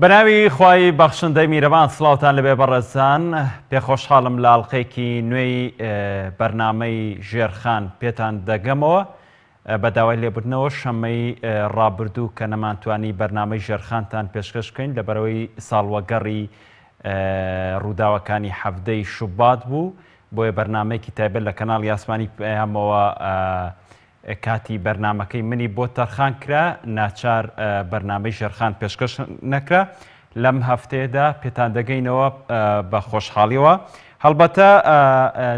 بەناوی خوای بەخشندەی میرەبان سڵاوتان لەبێ بەڕێزان پێخۆشحاڵم لە ئاڵلقەیەکی نوێی بەرنامەی ژێرخان پێتان دەگەمەوە بە داوای لێبوردنەوە شەمەی ڕابردوو کە نەمانتوانی بەرنامەی ژێرخانتان پێشکەشکەین لەبەرەوەی ساڵوەگەڕی ڕووداوەکانی هەفتەی شوبات بوو بۆیە بەرنامەیەکی تایبەت لە کەناڵی ئاسمانی پێیامەوە کاتی بەرنمەکەی منی بۆ تەرخان کرا ناچار بەرنامەی ژێرخان پێشکەش نەکرا لەم هەفتەیەدا پێتان دەگەینەوە بە خۆشحاڵیەوە هەڵبەتە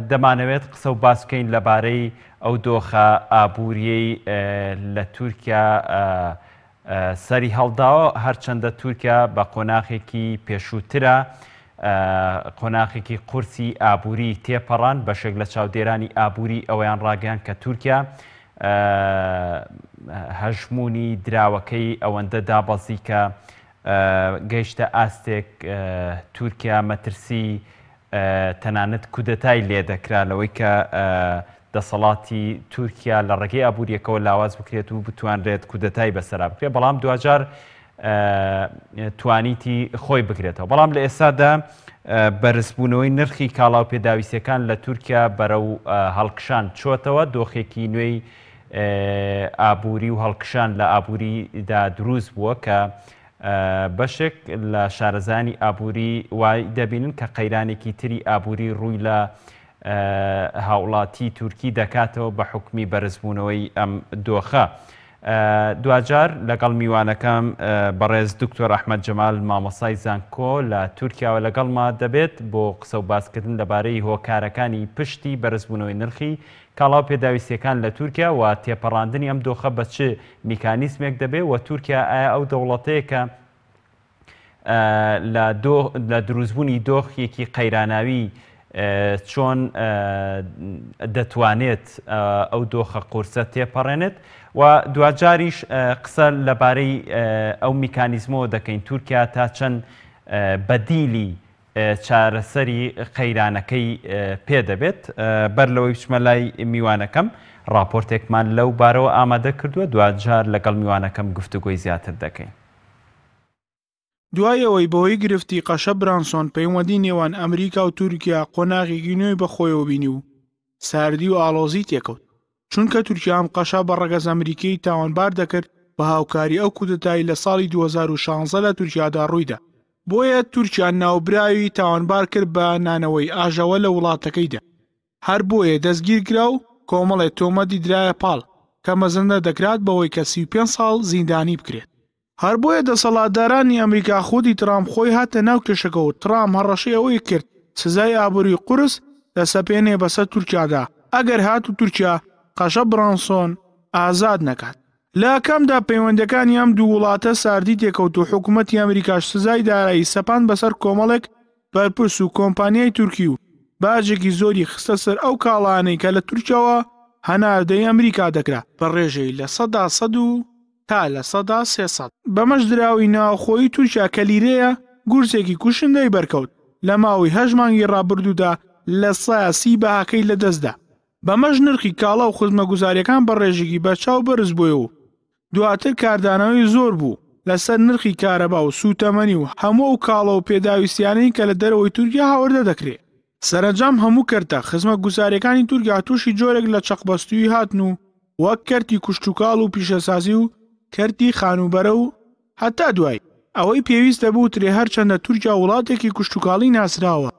دەمانەوێت قسە و باسکەین لەبارەی ئەو دۆخە ئابووریەی لە تورکیا سەری هەڵداوە هەرچەندە تورکیا بە قۆناغێکی پێشووترە قۆناغێکی قورسی ئابووری تێپەڕان بەشێک لە چاودێرانی ئابووری ئەوەیان ڕاگەیان کە تورکیا هەژمونی دراوەکەی ئەوەندە دابەزی کە گەیشتە ئاستێک تورکیا مەترسی تەنانەت کودەتای لێ دەکرا لەوەی کە دەسەڵاتی تورکیا لە ڕێگەی ئابووریەکەەوە لاواز بکرێت و بتوانرێت کودەتای بەسەرا بکرێت بەڵام دوجار توانیتی خۆی بگرێتەوە بەڵام لە ئێستادا بەرزبوونەوەی نرخی کاڵاو پێداویستەکان لە تورکیا بەرەو هەڵکشان چۆتەوە دۆخێکی نوێی ئابووری و هەڵکشان لە ئابووریدا دروست بووە کە بەشێک لە شارەزانی ئابووری وای دەبینن کە قەیرانێکی تری ئابووری ڕووی لە هاوڵاتی تورکی دەکاتەوە بە حکمی بەرزبوونەوەی ئەم دۆخە دوجار لەگەڵ میوانەکەم بەڕێز دکتۆر ئەحمەد جەمال مامۆسای زانکۆ لە تورکیاوە لەگەڵما دەبێت بۆ قسە و باسکردن لەبارەی هۆکارەکانی پشتی بەرزبوونەوەی نرخی کاڵاو پێداویستیەکان لە تورکیا و تێپەڕاندنی ئەم دۆخە بە چ میکانیزمێک دەبێت و تورکیا ئایا ئەو دەوڵەتەیە کە لە دروستبوونی دۆخێکی قەیراناوی چۆن دەتوانێت ئەو دۆخە قورسە تێپەڕێنێت و دوجاریش قسە لەبارەی ئەو میکانیزمەوە دەکەین تورکیا تا چەند بەدیلی چارەسەری قەیرانەکەی پێدەبێت بەر لەوەی بچمە لای میوانەکەم راپۆرتێکمان لەو بارەوە ئامادە کردووە دوجار لەگەڵ میوانەکەم گفتوگۆی زیاتر دەکەین. دوای ئەوەی بەهۆی گرفتی قەشە برانسۆن پەیوەندی نێوان ئەمریکا و تورکیا قۆناغێکی نوێی بەخۆیەوە بینی و ساردی و ئاڵۆزی تێکەوت چونکە تورکیا ئەم قەشە بە ڕەگەز ئەمریکای تاوانبار دەکرد بە هاوکاری ئەو کودەتایی لە ساڵی 2016 لە تورکیادا ڕوویدا بۆیە تورکیا ناوبراوی تاوانبار کرد بە نانەوەی ئاژەوە لە وڵاتەکەیدا هەر بۆیە دەستگیر کرا و کۆمەڵێک تۆمەتی درایە پاڵ کە مەزەندە دەکرات بەوەی کە 35 ساڵ زیندانی بکرێت هەر بۆیە دەسەڵاتدارانی ئەمریکا خودی ترامپ خۆی هاتە ناو کێشەکەەوە ترامپ هەڕەشەی ئەوەی کرد سزای ئابووری قورس دەسەپێنێ بەسەر تورکیادا ئەگەر هات و تورکیا قەشە برانسۆن ئازاد نەکات لە کەمدا پەیوەندەکانی ئەم دوو وڵاتە ساردی تێکەوت و حکوومەتی ئەمریکاش سزای دارایی سەپان بەسەر کۆمەڵێک بەرپرس و کۆمپانیای تورکی و باجێکی زۆری خستە سەر ئەو کاڵانەی کە لە تورکیاوە هەناردەی ئەمریکا دەکرا بە ڕێژەی لە 100 و تا لە 300 بەمەش دراوی ناوخۆی تورکیا کە لیرەیە گورسێکی کوشندەی بەرکەوت لە ماوەی 8 مانگی ڕابردوودا لە 130 بەهاکەی لەدەستدا بەمەش نرخی کاڵا و خزمەتگوزاریەکان بە ڕێژێکی بەرچاو بەرز بووە و دواتر کاردانەوەی زۆر بوو لەسەر نرخی کارەبا و سوتەمەنی و هەموو ئەو کاڵە و پێداویستیانەی کە لە دەرەوەی تورکیا هاوردە دەکرێت سەرنجام هەموو کەرتە خزمەتگوزاریەکانی تورکیا تووشی جۆرێک لە چەقبەستووی هاتن و وەک کەرتی کوشتوکاڵ و پیشەسازی و کەرتی خانوبەرە و هەتا دوای ئەوەی پێویستە بوو ترێ هەرچەندە تورکیا وڵاتێکی کوشتوکاڵی ناسراوە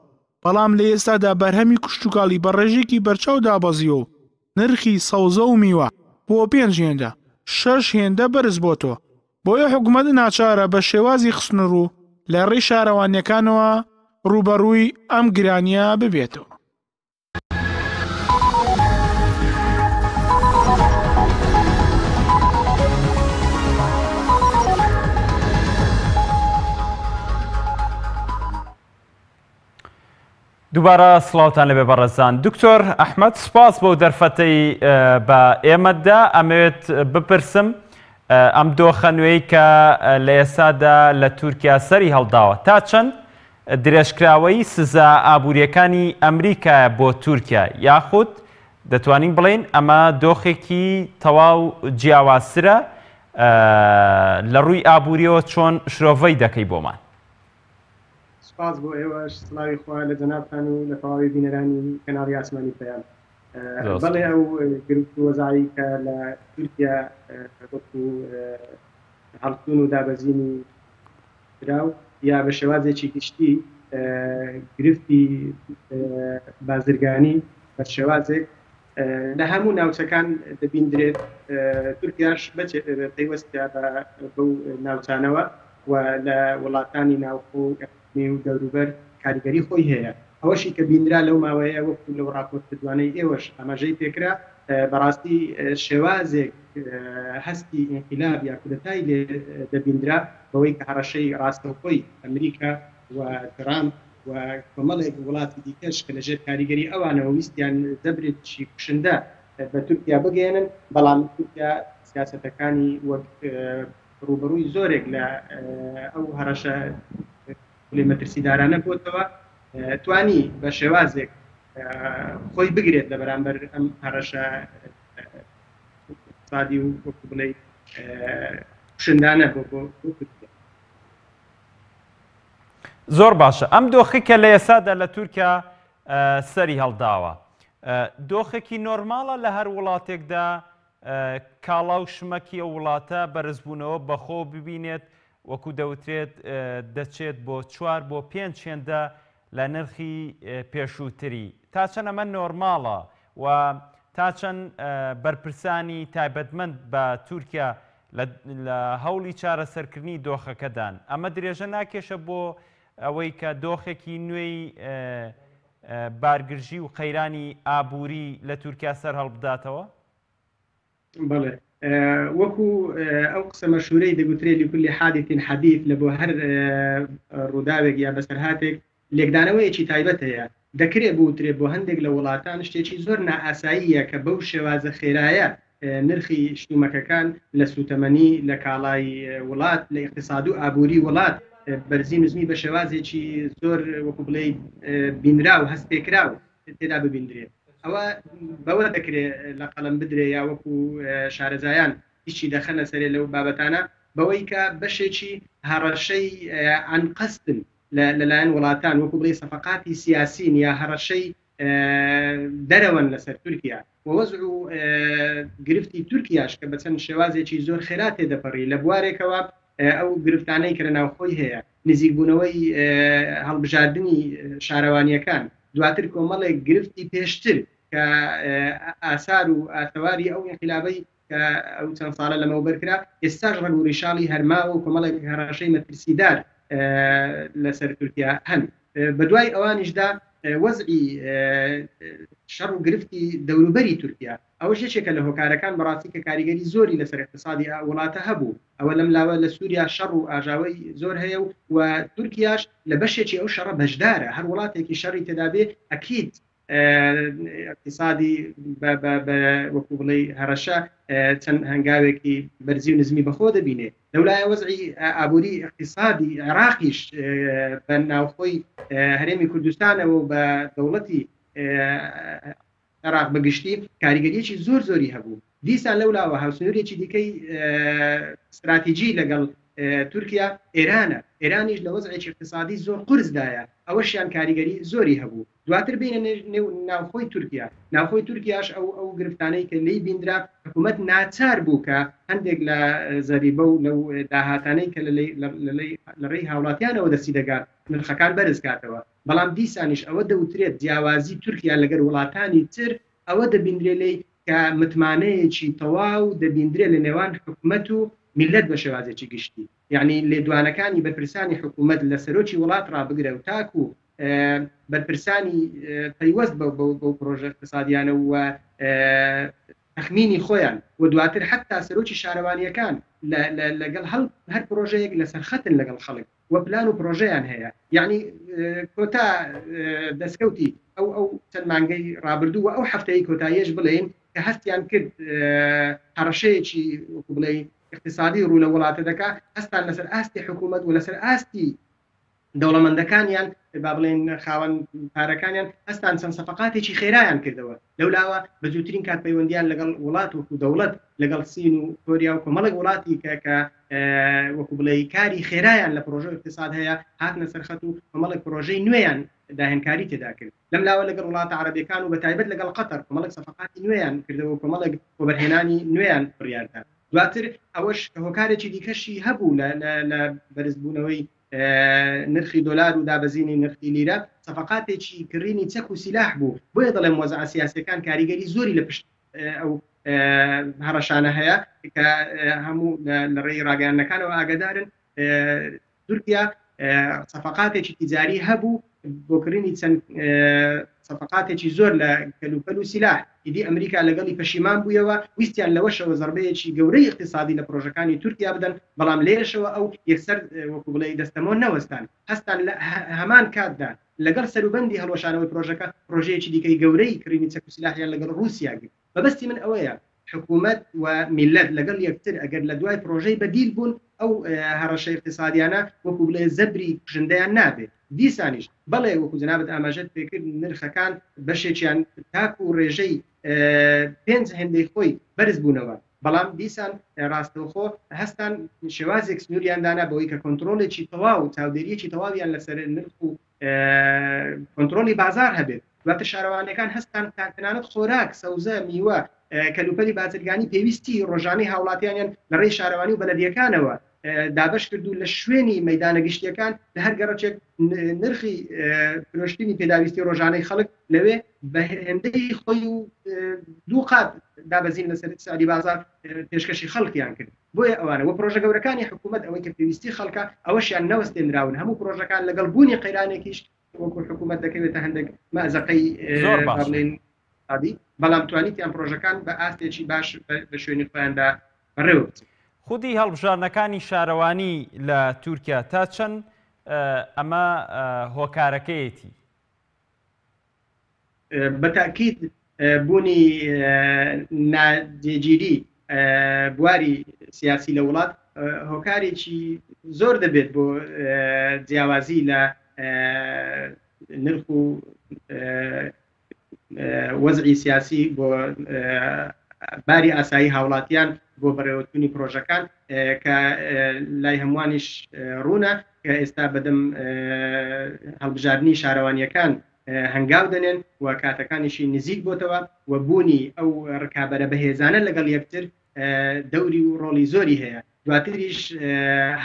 بەڵام لە ئێستادا بەرهەمی کوشتوکاڵی بە ڕێژێکی بەرچاو دابەزیەوە و نرخی سەوزە و میوە بۆ 5 هێندە 6 هێندە بەرز بۆتەوە بۆیە حکوومەت ناچارە بە شێوازی خستنەر و لە ڕێی شارەوانیەکانەوە ڕوبەڕووی ئەم گرانیە ببێتەوە. دووبارە سڵاوتان لەبێ بەڕێزان دکتۆر ئەحمەد سوپاس بۆ دەرفەتەی بە ئێمەدا ئەمەوێت بپرسم ئەم دۆخە نوێی کە لە ئێستادا لە تورکیا سەری هەڵداوە تا چەند درێژکراوەی سزا ئابووریەکانی ئەمریکا بۆ تورکیا یاخود دەتوانین بڵێن ئەمە دۆخێکی تەواو جیاوازترە لە ڕووی ئابووریەوە چۆن شرۆڤەی دەکەی بۆمان؟ سپاس بۆ ئێوەش، سڵاوی خوا لە جەنابتان و لە تەواوی بینەرانی کەناڵی ئاسمانی پەیام. بەڵێ ئەو گرفت و وەزایی کە لە تورکیا وەکو هەڵتون و دابەزینی کراو یا بە شێوازێکی گشتی گرفتی بازرگانی بە شێوازێک لە هەموو ناوچەکان دەبیندرێت. تورکیاش پەیوەستە بەو ناوچانەوە و لە وڵاتانی ناوخۆ و دەوروبەر کاریگەری خۆی هەیە. ئەوەشی کە بینرا لەو ماوەیە وەکو لەو ڕاپۆرتکردوانەی ئێوەش ئاماژەی پێکرا بەڕاستی شێوازێک هەستی ئینقیلاب یا کودەتای لێ دەبیندرا بەوەی کە هەڕەشەی ڕاستەوخۆی ئەمریکا و ترامپ و کۆمەڵێک وڵاتی دیکەش کە لەژێر کاریگەری ئەوانەوە ویستیان دەبرێتشی کوشندە بە تورکیا بگەێنن، بەڵام تورکیا سیاسەتەکانی وەک ڕوبەڕووی زۆرێک لە ئەو هەڕەشە مەترسیدارانە بۆتەوە توانی بە شێوازێک خۆی بگرێت لە بەرامبەر ئەم هەڕەشە اقتصادی و وەکو بڵێ کوشندانە بۆ زۆر باشە. ئەم دۆخی کە لە ئێسادا لە تورکیا سەری هەڵداوە، دۆخێکی نۆرماڵە لە هەر وڵاتێکدا کاڵا و شمەکی ئەو وڵاتە بەرزبوونەوە بەخۆ ببینێت، وەکو دەوترێت دەچێت بۆ 4 بۆ 5 چێندە لە نرخی پێشووتری. تا چەند ئەمە نۆرماڵە و تا چەند بەرپرسانی تایبەتمەند بە تورکیا لە هەوڵی چارەسەرکردنی دۆخەکەدان، ئەمە درێژە ناکێشە بۆ ئەوەی کە دۆخێکی نوێی بارگرژی و قەیرانی ئابووری لە تورکیا سەر هەڵبداتەوە؟ بەڵێ، وەکو ئەو قسە مەشهورەی دەگوترێت لكل حادث حديث لە بۆ هەر ڕووداوێک یا بەسەرهاتێک لێکدانەوەیەکی تایبەت هەیە. دەکرێت بوترێت بۆ هەندێک لە وڵاتان شتێکی زۆر نائاساییە کە بەو شێوازە خێرایە نرخی شتومەکەکان لە سوتەمەنی لە کاڵای وڵات لە اقتصاد و ئابووری وڵات بەرزی نزمی بە شێوازێکی زۆر وەکو بڵێ بینرا و هەست پێکرا و تێدا ببیندرێت. ئەوە بەوە دەکرێت لە قەڵم بدرێ یا وەکو شارەزایان هیچی دەخەنە سەرێ لەو بابەتانە بەوەی کە بەشێکی هەڕەشەی ئەنقەستن لەلایەن وڵاتان وەکو بڵێ سەفەقاتی سیاسین یا هەڕەشەی دەرەوەن لەسەر تورکیا و وەزع و گرفتی تورکیاش کە بە چەند شێوازێکی زۆر خێرا تێدەپەڕی لە بوارێکەوە ئەو گرفتانەی کە لە ناوخۆی هەیە، نزیکبوونەوەی هەڵبژاردننی شارەوانیەکان، دواتر کۆمەڵێک گرفتی پێشتر کە ئاسار و ئاتەواری ئەو انقلابەی کە ئەو چەند ساڵە لەمەوبەر کرا، ئێستاش ڕەگوڕیشاڵی هەرماوە و کۆمەڵێک هەڕەشەی مەترسیدار لەسەر تورکیا هەن. بە دوای ئەوانیشدا وەزعی شەڕ و گرفتی دەوروبەری تورکیا ئەوە یەکێکە لە هۆکارەکان بەڕاستی کە کاریگەری زۆری لەسەر اقتصادی وڵاتە هەبوو. ئەوە لەم لاوە لە سووریا شەڕ و ئاژاوەی زۆر هەیە و تورکیاش لە بەشێکی ئەو شەڕە بەشدارە. هەر وڵاتێکی شەڕی تێدا بێ ئەکید اقتصادی وەکو بڵێ هەڕەشە چەند هەنگاوێکی بەرزی و نزمی بەخۆ دەبینێ. لەولایە وەزعی ئابووری اقتصادی عێراقیش بە ناوخۆی هەرێمی کوردستانەوە و بە دەوڵەتی عێراق بەگشتی کاریگەریەکی زۆر زۆری هەبوو. دیسان لەولاوە هاوسنوورێکی دیکەی استراتیجی لەگەڵ تورکیا ئێرانە. ئێرانیش لە وەزعێکی اقتصادی زۆر قورسدایە، ئەوەشیان کاریگەری زۆری هەبوو. دواتر بینە ناوخۆی تورکیا، ناوخۆی تورکیاش ئەو گرفتانەی کە لی بیندرا حکوومەت ناچار بوو کە هەندێک لە زەریبە و لەو داهاتانەی کە لە ڕێی هاوڵاتیانەوە دەستی دەگات نرخەکان بەرز کاتەوە. بەڵام دیسانیش ئەوە دەوترێت جیاوازی تورکیا لەگەر وڵاتانی تر ئەوە دەبیندرێ لی کە متمانەیەکی تەواو دەبیندرێت لە نێوان حکوومەت و میلەت بە شێوازێکی گشتی. یعنی لێدوانەکانی بەرپرسانی حکوومەت لە سەرۆکی وڵات ڕابگرە و تاکو بەرپرسانی پەیوەست بەو پرۆژە اقتصادیانە و تەخمینی خۆیان و دواتر حتا سەرۆکی شارەوانیەکان لەگەڵ هەر پرۆژەیەک لەسەر خەتن لەگەڵ خەڵک و پلان و پرۆژەیان هەیە. یعنی کۆتا دەستکەوتی ئەو چەند مانگەی ڕابردوو و ئەو هەفتەی کۆتاییش بڵێن کە هەستیان کرد هەڕەشەیەکی بڵێ اقتصادی ڕوو لە وڵاتە دەکا، هەستان لەسەر ئاستی حکوومەت و لەسەر ئاستی دەوڵەمەندەکانیان با بڵێن خاوەن پارەکانیان هەستان چەند سەفقاتێکی خێرایان کردەوە لەولاوە بە جووترین کات پەیوەندیان لەگەڵ وڵات وەکو دەوڵەت لەگەڵ سین و کۆریا و کۆمەڵێک وڵاتی کە وەکو بڵێ کاری خێرایان لە پرۆژە اقتصاد هەیە هاتنە سەرخەت و کۆمەڵێک پرۆژەی نوێیان داهێنکاری تێدا کرد لەم لاوە لەگەڵ وڵاتە عەرەبیەکان و بەتایبەت لەگەڵ قەتەر کۆمەڵێک سەفقاتی نوێیان کردەوە و کۆمەڵێک وەبەرهێنانی نوێیان بڕیاردا دواتر ئەوەش هۆکارێکی دیکەشی هەبوو لە بەرزبوونەوەی نرخی دۆلار و دابەزینی نرخی لیرە سەفقاتێکی کڕینی چەک و سیلاح بوو بۆیە دەڵێم وەزع سیاسەکان کاریگەری زۆری لە پشت ئەو هەڕەشانە هەیە کە هەموو لە ڕێی ڕاگەیاندنەکانەوە ئاگدارن تورکیا سەفقاتێکی تیجاری هەبوو بۆکردنی چەند سەفقاتێکی زۆر لە کەلوپەل و سیلاح ئیدی ئەمریکا لەگەڵی پەشیمان بوویەوە ویستیان لەوەشەوە زەربەیەکی گەورەی اقتصادی لە پرۆژەکانی تورکیا بدەن بەڵام لێرەشەوە ئەو یەکسەر وەکو بڵێ دەستەمۆ نەوەستان هەستان لە هەمان کاتدا لەگەڵ سەروبەندی هەڵوەشانەوەی پرۆژەکە پرۆژەیەکی دیکەی گەورەی کڕینی چەک و سیلاحیان لەگەڵ رووسیا گرت بەبەستی من ئەوەیە حکوومەت و میلەت لەگەڵ یەکتر ئەگەر لە دوای پرۆژەی بەدیل بوون ئەو هەڕەشەی اقتصادیانە وەکو بڵێ زەبری کوژندەیان نابێت دیسانیش بەڵێ وەکو جەنابەت ئاماژەت پێکرد نرخەکان بەشێکیان تاک و ڕێژەی 5 هێندەی خۆی بەرز بوونەوە بەڵام دیسان ڕاستەوخۆ هەستان شێوازێک سنووریاندانا بەوەی کە کۆنتترۆلێکی تەواو و چاودێریەکی تەواویان لەسەر نرخ و کۆنتترۆلی بازار هەبێت دواتر شارەوانەکان هەستان تەنانەت خۆراک سەوزە میوە کەلوپەلی بازرگانی پێویستی ڕۆژانەی هاوڵاتیانیان لە ڕێی شارەوانی و بەلەدیەکانەوە دابش کردو لە شوێنی مەدانە گشتیەکان لە هەر گەڕەچێک نرخی فرۆشتنی پێداویستی ڕۆژانەی خەڵک لەوێ بە هێندەی خۆی و دوو قات دابەزین لەسەر اقتصادی بازار پێشکەشی خەڵکیان کرد بۆیە ئەوانە و پرۆژە گەورەکانی حکوومەت ئەوەی کە پێویستی خەڵکە ئەوەشیان نەوەستێنراون هەموو پرۆژەکان لەگەڵ بوونی قەیرانێکیش وەکو حکوومەت دەکەوێتە هەندێک مەزەقەی بڵێن عادی بەڵام توانیتیان پرۆژەکان بە ئاستێکی باش بە شوێنی خۆیاندا بەڕێوە خودی هەڵبژارنەکانی شارەوانی لە تورکیا تا چەند ئەمە هۆکارەکەیەتی بەتاکید بوونی ناجێگیری بواری سیاسی لە وڵات هۆکارێکی زۆر دەبێت بۆ جیاوازی لە نرخ و وەزعی سیاسی بۆ باری ئاسایی هاوڵاتیان بۆ بەڕێوەچوونی پرۆژەکان کە لای هەمووانیش ڕوونە کە ئێستا بەدەم هەڵبژاردننی شارەوانیەکان هەنگاو دەنێن و کاتەکانیشی نزیک بۆتەوە و بوونی ئەو ڕکابەرە بەهێزانە لەگەڵ یەکتر دەوری و ڕۆڵی زۆری هەیە دواتریش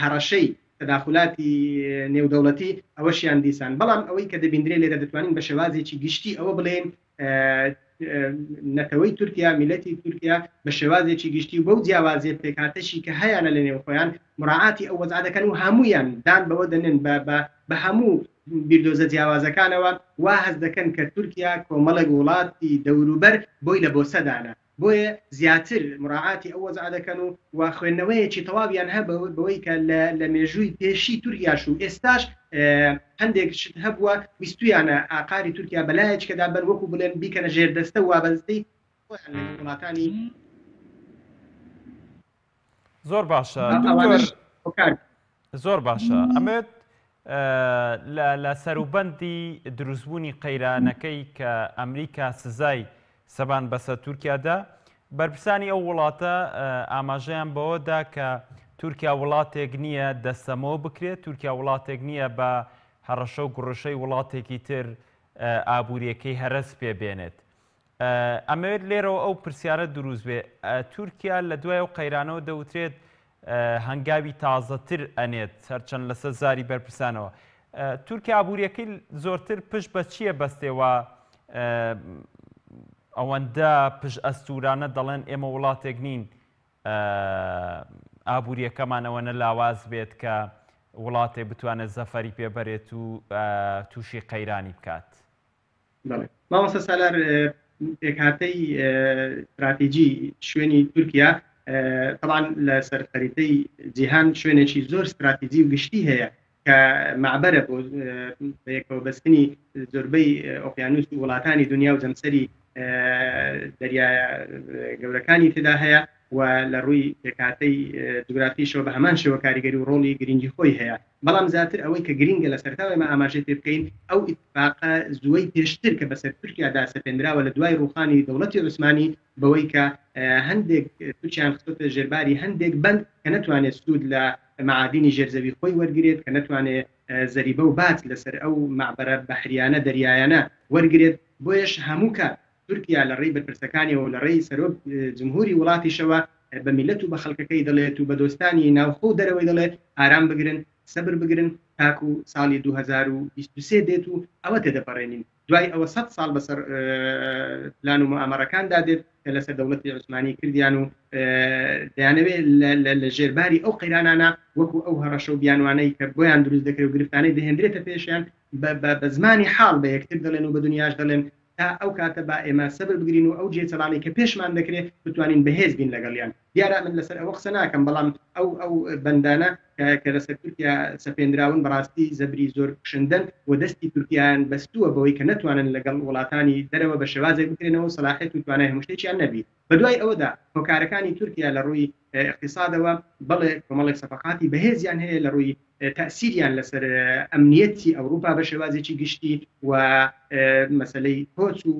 هەڕەشەی تداخلاتی نێودەوڵەتی ئەوەشیان دیسان بەڵام ئەوەی کە دەبیندرێ لێرە دەتوانین بە شێوازێکی گشتی ئەوە بڵێن نەتەوەی تورکیا میلەتی تورکیا بە شێوازێکی گشتی و بەو جیاوازێت پێکاتەشی کە هەیەە لە نێو خۆیان مراعاتی ئەو وەزع دەکەن و هەمویان دان بەوە دەنێن بە هەموو بیردۆزە جیاوازەکانەوە وا هەست دەکەن کە تورکیا کۆمەڵێک وڵاتی دەوروبەر بۆی لە بۆ سەدانە بۆیە زیاتر مراعاتی ئەو وەزع دەکەن و خوێندنەوەیەکی تەواویان هەبە بەوەی کە لە مێژووی پێشی تورکیاش و ئێستاش هەندێک شت هەبووە ویستویانە ئاقاری تورکیا بەلایەکەدا بەر وەکو بڵێن بیکەنە ژێردەستە و وابەستەی وڵاتانی زۆر باشە زۆر باشە ئەمێت لە سەروبەندی دروستبوونی قەیرانەکەی کە ئەمریکا سزای سەبان بەسەر تورکیادا بەرپرسانی ئەو وڵاتە ئاماژەیان بەوەدا کە تورکیا وڵاتێک نییە دەستەمەوە بکرێت تورکیا وڵاتێک نییە بە هەڕەشە و گوڕشەی وڵاتێکی تر ئابوووریەکەی هەرس پێبێنێت ئەمەوێت لێرەوە ئەو پرسیارە دروست بێ تورکیا لە دوای ئەو قەیرانەوە دەوترێت هەنگاوی تازەتر ئەنێت هەرچەند لەسەر زاری بەرپرسانەوە تورکیا ئابوووریەکەی زۆرتر پشت بە چییە بەستێەوە ئەوەندە پشت ئەستورانە دەڵێن ئێمە وڵاتێک نین ئابوووریەکەمانەوە نەلاواز بێت کە وڵاتێ بتوانێت زەفەری پێبەرێت و تووشی قەیرانی بکات مامۆستا سالار پێکهاتەی استراتیجی شوێنی تورکیا طبعا لە سەر خەریتەی جیهان شوێنێکی زۆر استراتیجی و گشتی هەیە کە معبەرە بۆ بەیەکەوە بەستنی زۆربەی ئۆقیانوس و وڵاتانی دنیا و جەمسەری دەریایە گەورەکانی تێدا هەیە و لە ڕووی پێکاتەی جوگرافیشەوە بە هەمان شێوە کاریگەری و ڕۆڵی گرنگی خۆی هەیە بەڵام زیاتر ئەوەی کە گرنگە لە سەرتاوی مە ئاماژەی پێ بکەین ئەو ئیتفاقە زووەی پێشتر کە بەسەر تورکیادا سەپێنراوە لە دوای ڕوخانی دەوڵەتی عوسمانی بەوەی کە هەندێک تورکیان خستۆتە ژێرباری هەندێک بند کە نەتوانێت سوود لە معادینی ژێرزەوی خۆی وەرگێت کە نەتوانێت زەریبە و بات لەسەر ئەو معبەرە بەحریانە دەریایانە وەرگێت بۆیش هەموو کات تورکیا لە ڕێی بەرپرسەکانی و لە ڕێی سەرۆک جمهوری وڵاتیشەوە بە میلەت و بە خەڵکەکەی دەڵێت و بە دۆستانی ناوخۆ دەرەوەی دەڵێت ئارام بگرن سەبر بگرن تاکو ساڵی 2023 دێت و ئەوە تێدەپەڕێنین دوای ئەوە 100 ساڵ بەسەر پلان و مؤامەرەکاندا دێت کە لەسەر دەوڵەتی عوسمانی کردیان و دەیانەوێت لە ژێرباری ئەو قەیرانانە وەکو ئەو هەڕەشە و بیانوانەی کە بۆیان دروست دەکرێت و گرفتانەی دەهێنرێتە پێشیان بە زمانی حاڵ بە یەکتر دەڵێن و بە دنیاش دەڵێن تا ئەو کاتە با ئێمە سەبر بگرین و ئەو جێچەڵانی کە پێشمان دەکرێت بتوانین بەهێز بین لەگەڵیان دیارە من لەسەر ئەوە قسە ناکەم بەڵام ئەو بەندانە کە لەسەر تورکیا سەپێنراون بەڕاستی زەبری زۆر کشندن و دەستی تورکیان بەستووە بەوەی کە نەتوانن لەگەڵ وڵاتانی دەرەوە بە شێوازێک بکرێنەوە سەلاحێت و توانای هەموو شتێکیان نەبی بەدوای ئەوەدا هۆکارەکانی تورکیا لە ڕووی اقتصادەوە بەڵێ کۆمەڵێک سەفەقاتی بەهێزیان هەیە لە ڕووی تأسیریان لەسەر ئەمنیەتی ئەوروپا بە شێوازێکی گشتی و مەسلەی کۆچ و